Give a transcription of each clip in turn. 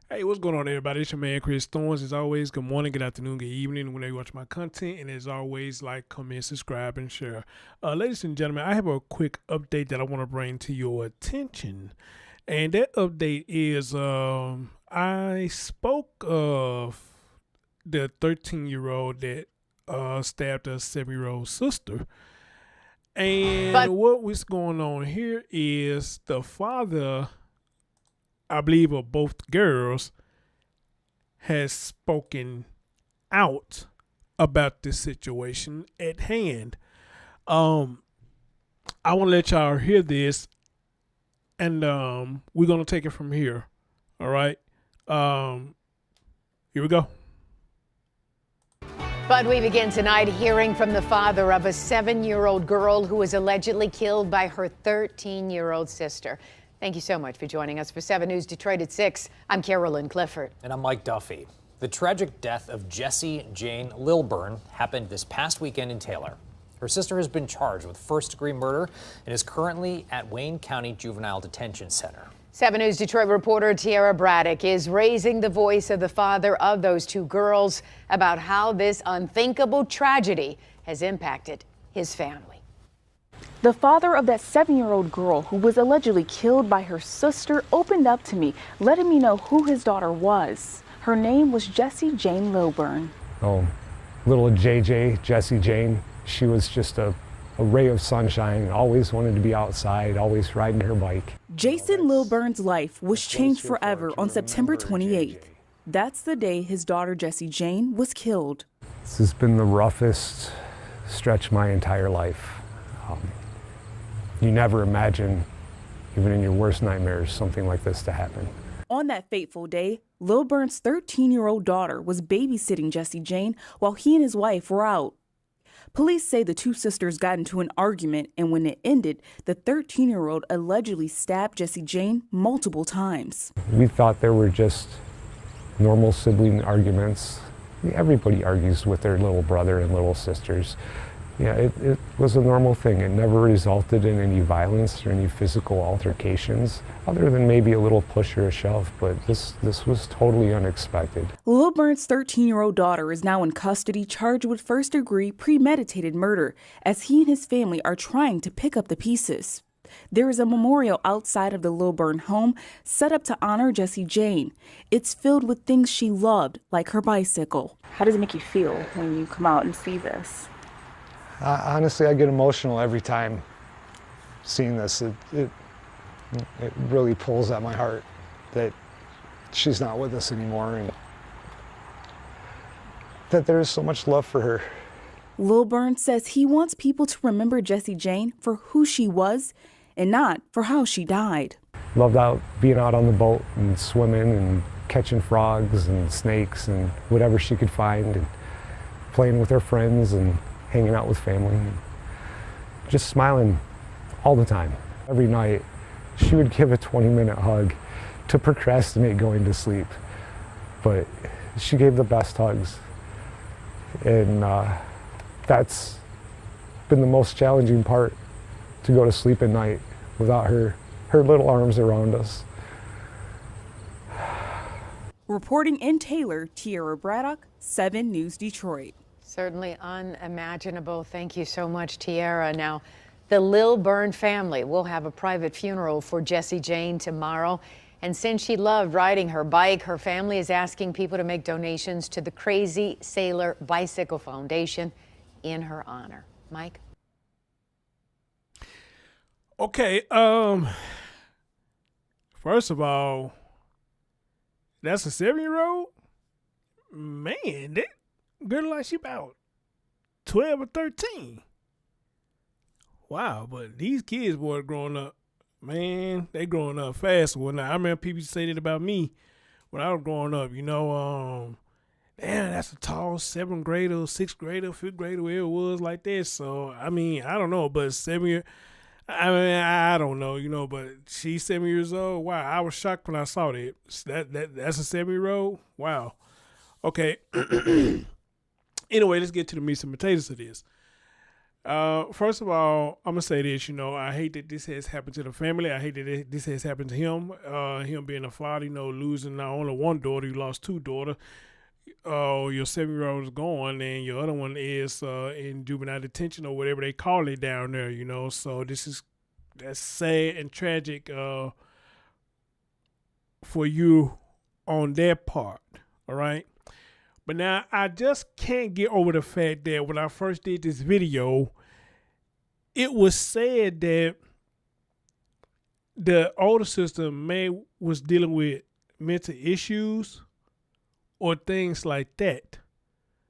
Hey, what's going on, everybody? It's your man, Chris Thorns. As always, good morning, good afternoon, good evening, whenever you watch my content. And as always, like, comment, subscribe, and share. Ladies and gentlemen, I have a quick update that I want to bring to your attention. And that update is I spoke of the 13-year-old that stabbed her 7-year-old sister. And what was going on here is the father, I believe, of both girls, has spoken out about this situation at hand. I want to let y'all hear this, and we're gonna take it from here. All right. Here we go. But we begin tonight hearing from the father of a 7-year-old girl who was allegedly killed by her 13-year-old sister. Thank you so much for joining us for 7 News Detroit at 6. I'm Carolyn Clifford. And I'm Mike Duffy. The tragic death of Jessie Jane Lilburn happened this past weekend in Taylor. Her sister has been charged with first-degree murder and is currently at Wayne County Juvenile Detention Center. 7 News Detroit reporter Tiara Braddock is raising the voice of the father of those two girls about how this unthinkable tragedy has impacted his family. The father of that 7-year-old girl who was allegedly killed by her sister opened up to me, letting me know who his daughter was. Her name was Jessie Jane Lilburn. Oh, little JJ, Jessie Jane, she was just a ray of sunshine, always wanted to be outside, always riding her bike. Jason Lilburn's life was changed forever on September 28th. That's the day his daughter Jessie Jane was killed. This has been the roughest stretch of my entire life. You never imagine, even in your worst nightmares, something like this to happen. On that fateful day, Lilburn's 13-year-old daughter was babysitting Jessie Jane while he and his wife were out. Police say the two sisters got into an argument, and when it ended, the 13-year-old allegedly stabbed Jessie Jane multiple times. We thought they were just normal sibling arguments. Everybody argues with their little brother and little sisters. Yeah, it was a normal thing. It never resulted in any violence or any physical altercations, other than maybe a little push or a shove, but this was totally unexpected. Lilburn's 13-year-old daughter is now in custody, charged with first-degree premeditated murder, as he and his family are trying to pick up the pieces. There is a memorial outside of the Lilburn home set up to honor Jessie Jane. It's filled with things she loved, like her bicycle. How does it make you feel when you come out and see this? Honestly, I get emotional every time seeing this. It really pulls at my heart that she's not with us anymore and that there is so much love for her. Lilburn says he wants people to remember Jessie Jane for who she was and not for how she died. Loved being out on the boat and swimming and catching frogs and snakes and whatever she could find, and playing with her friends and hanging out with family, and just smiling all the time. Every night, she would give a 20-minute hug to procrastinate going to sleep, but she gave the best hugs, and that's been the most challenging part, to go to sleep at night without her little arms around us. Reporting in Taylor, Tiara Braddock, 7 News Detroit. Certainly unimaginable. Thank you so much, Tiara. Now, the Lilburn family will have a private funeral for Jessie Jane tomorrow. And since she loved riding her bike, her family is asking people to make donations to the Crazy Sailor Bicycle Foundation in her honor. Mike? Okay. First of all, that's a 7-year-old? Man, that girl like she about 12 or 13. Wow, but these kids, boy, growing up, man, they growing up fast. Well, now, I remember people say that about me when I was growing up, damn, that's a tall 7th grader, 6th grader, 5th grader, whatever it was like that. So, I mean, I don't know, but 7 year, I mean, I don't know, but she's 7 years old. Wow, I was shocked when I saw that. That's a 7-year-old? Wow. Okay. Anyway, let's get to the meat and potatoes of this. First of all, I'm gonna say this. I hate that this has happened to the family. I hate that this has happened to him. Him being a father, losing not only one daughter, you lost two daughters. Your 7-year-old is gone, and your other one is in juvenile detention or whatever they call it down there. So that's sad and tragic for you on that part. All right. But now I just can't get over the fact that when I first did this video, it was said that the older sister was dealing with mental issues or things like that.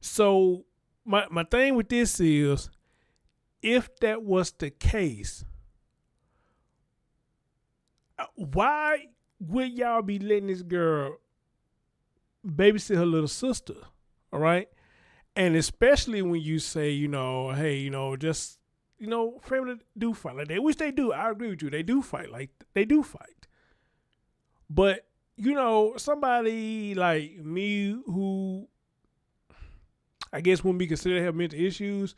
So my thing with this is, if that was the case, why would y'all be letting this girl babysit her little sister? All right. And especially when you say, hey, just, family do fight like that, which they do. I agree with you. They do fight. But, somebody like me who I guess wouldn't be considered to have mental issues,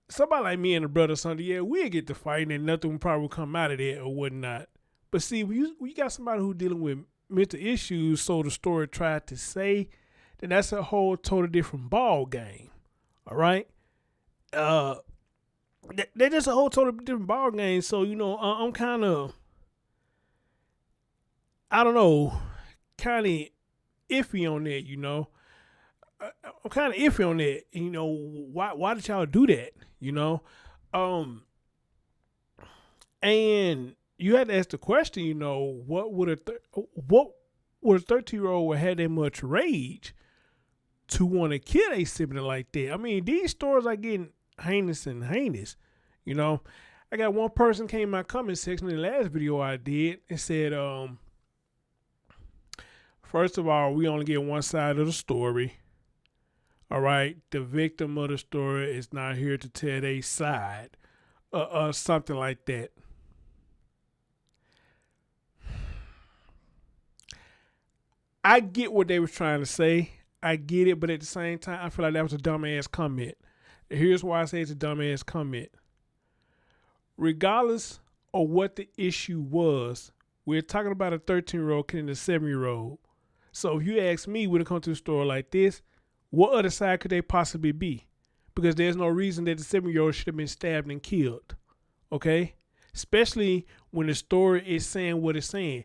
somebody like me and a brother or something, yeah, we'll get to fighting and nothing will probably come out of that or whatnot. But see, when you got somebody who's dealing with mental issues, so the story tried to say, then that's a whole total different ball game. All right? That's just a whole total different ball game. So, I'm kind of, I don't know, kind of iffy on that, I'm kind of iffy on that. Why did y'all do that? And you had to ask the question, what would a 13-year-old have that much rage to want to kill a sibling like that? I mean, these stories are getting heinous and heinous. I got one person came in my comment section in the last video I did and said, first of all, we only get one side of the story. All right, the victim of the story is not here to tell their side, something like that. I get what they was trying to say. I get it, but at the same time, I feel like that was a dumbass comment. And here's why I say it's a dumbass comment. Regardless of what the issue was, we're talking about a 13-year-old killing a 7-year-old. So if you ask me, when it comes to a story like this, what other side could they possibly be? Because there's no reason that the 7-year-old should have been stabbed and killed. Okay? Especially when the story is saying what it's saying.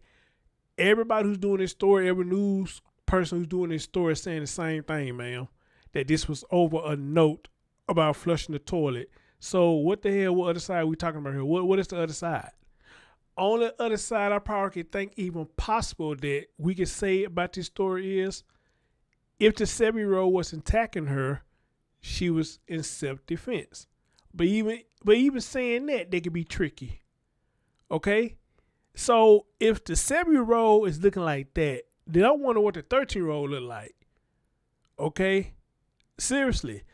Everybody who's doing this story, every news person who's doing this story is saying the same thing, man. That this was over a note about flushing the toilet. So what the hell, what other side are we talking about here? What is the other side? On the other side, I probably could think even possible that we could say about this story is, if the 7-year-old wasn't attacking her, she was in self-defense. But even saying that, they could be tricky. Okay? So if the 7-year-old is looking like that, then I wonder what the 13-year-old look like. Okay? Seriously.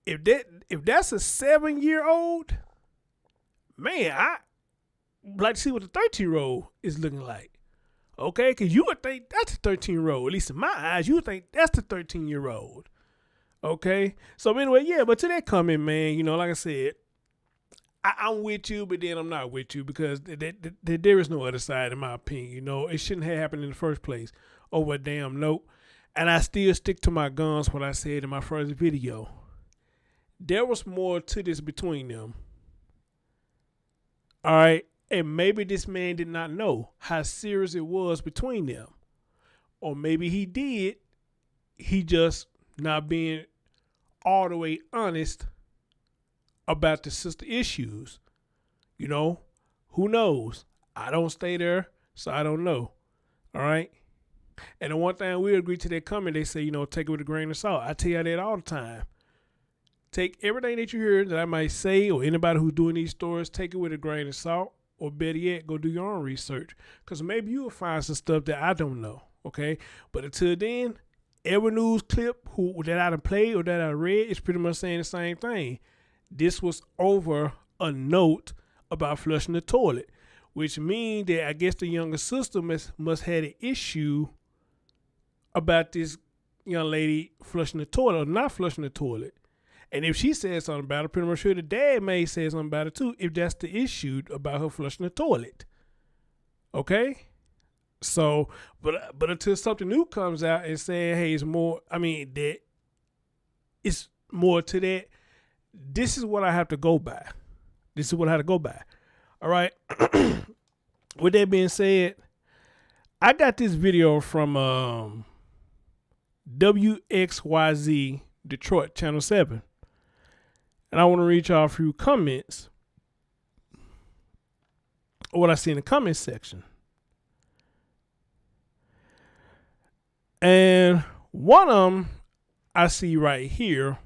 If that's a 7-year-old, man, I like to see what the 13-year-old is looking like. Okay? Because you would think that's a 13-year-old. At least in my eyes, you would think that's the 13-year-old. Okay? So anyway, yeah, but to that comment, man, like I said, I'm with you, but then I'm not with you because there is no other side, in my opinion. It shouldn't have happened in the first place over a damn note. And I still stick to my guns, what I said in my first video. There was more to this between them. All right? And maybe this man did not know how serious it was between them. Or maybe he did. He just not being all the way honest about the sister issues. Who knows? I don't stay there, so I don't know. All right? And the one thing we agree to that comment, they say, take it with a grain of salt. I tell you that all the time. Take everything that you hear that I might say, or anybody who's doing these stories, take it with a grain of salt, or better yet, go do your own research. Because maybe you'll find some stuff that I don't know, okay? But until then, every news clip that I done played or that I read is pretty much saying the same thing. This was over a note about flushing the toilet, which means that I guess the younger sister must had an issue about this young lady flushing the toilet or not flushing the toilet. And if she said something about it, pretty much sure the dad may say something about it too, if that's the issue about her flushing the toilet. Okay? So, but until something new comes out and saying, hey, it's more, that it's more to that, this is what I have to go by. This is what I have to go by. All right? With that being said, I got this video from WXYZ Detroit, Channel 7. And I want to read y'all a few comments. What I see in the comment section. And one of them I see right here.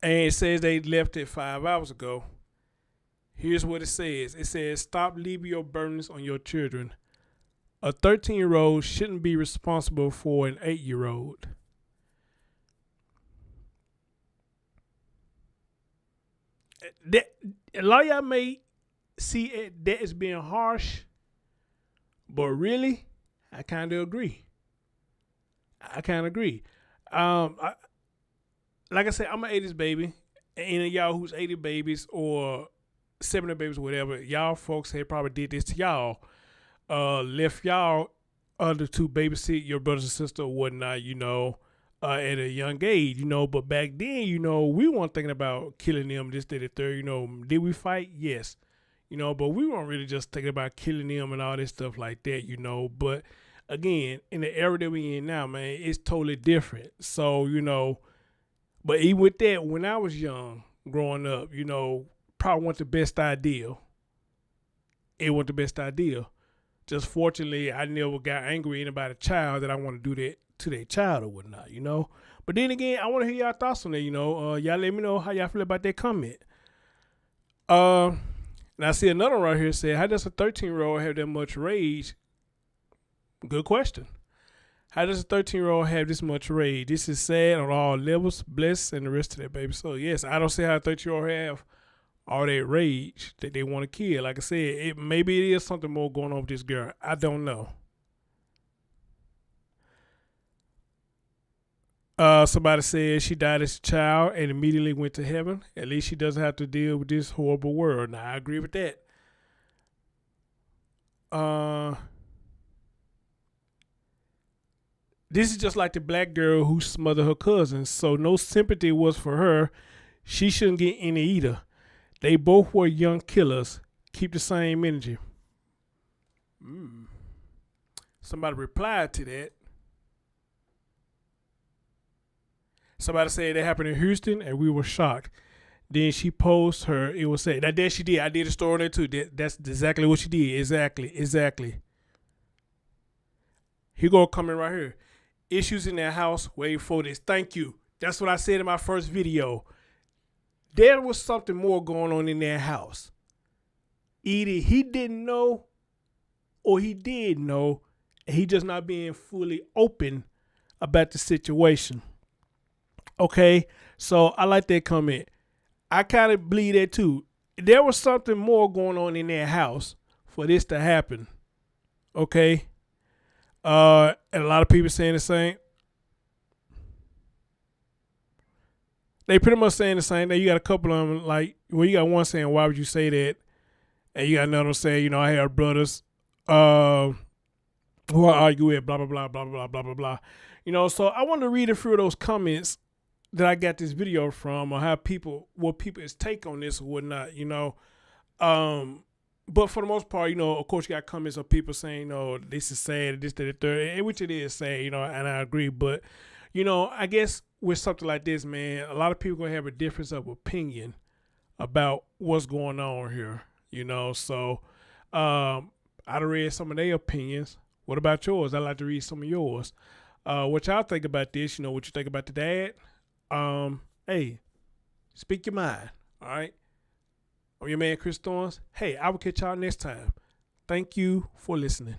And it says they left it 5 hours ago. Here's what it says. It says, stop leaving your burdens on your children. A 13-year-old shouldn't be responsible for an 8-year-old. That, a lot of y'all may see it, that as being harsh, but really, I kind of agree. Like I said, I'm an 80s baby. And any of y'all who's 80 babies or 70 babies, whatever, y'all folks had probably did this to y'all. Left y'all other to babysit your brothers and sisters or whatnot, at a young age, But back then, we weren't thinking about killing them, this, that, the third, Did we fight? Yes. But we weren't really just thinking about killing them and all this stuff like that, But again, in the era that we in now, man, it's totally different. So, but even with that, when I was young, growing up, probably wasn't the best idea. It wasn't the best idea. Just fortunately, I never got angry at anybody child that I want to do that to their child or whatnot, But then again, I want to hear y'all thoughts on that, y'all let me know how y'all feel about that comment. And I see another one right here said, how does a 13-year-old have that much rage? Good question. How does a 13-year-old have this much rage? This is sad on all levels, bless, and the rest of that, baby. So, yes, I don't see how a 13-year-old have all that rage that they want to kill. Like I said, maybe it is something more going on with this girl. I don't know. Somebody said she died as a child and immediately went to heaven. At least she doesn't have to deal with this horrible world. Now, I agree with that. This is just like the black girl who smothered her cousins, so no sympathy was for her. She shouldn't get any either. They both were young killers. Keep the same energy. Somebody replied to that. Somebody said that happened in Houston, and we were shocked. Then she posed her. It was said that she did. I did a story on that too. That's exactly what she did. Exactly. Here go a comment right here. Issues in their house. Wait for this. Thank you. That's what I said in my first video. There was something more going on in their house. Either he didn't know or he did know, and he just not being fully open about the situation. Okay, so I like that comment. I kind of believe that too. There was something more going on in their house for this to happen. Okay, and a lot of people saying the same. They pretty much saying the same thing. You got a couple of them, you got one saying, why would you say that? And you got another one saying, I have brothers who I argue with, blah, blah, blah, blah, blah, blah, blah, blah. So I want to read a few of those comments that I got this video from, or what people's take on this or whatnot, But for the most part, of course, you got comments of people saying, this is sad, this, that, the third, which it is sad, and I agree. But, I guess with something like this, man, a lot of people going to have a difference of opinion about what's going on here, So I done read some of their opinions. What about yours? I'd like to read some of yours. What y'all think about this? What you think about the dad? Hey, speak your mind, all right? I'm your man, Chris Thorns. Hey, I will catch y'all next time. Thank you for listening.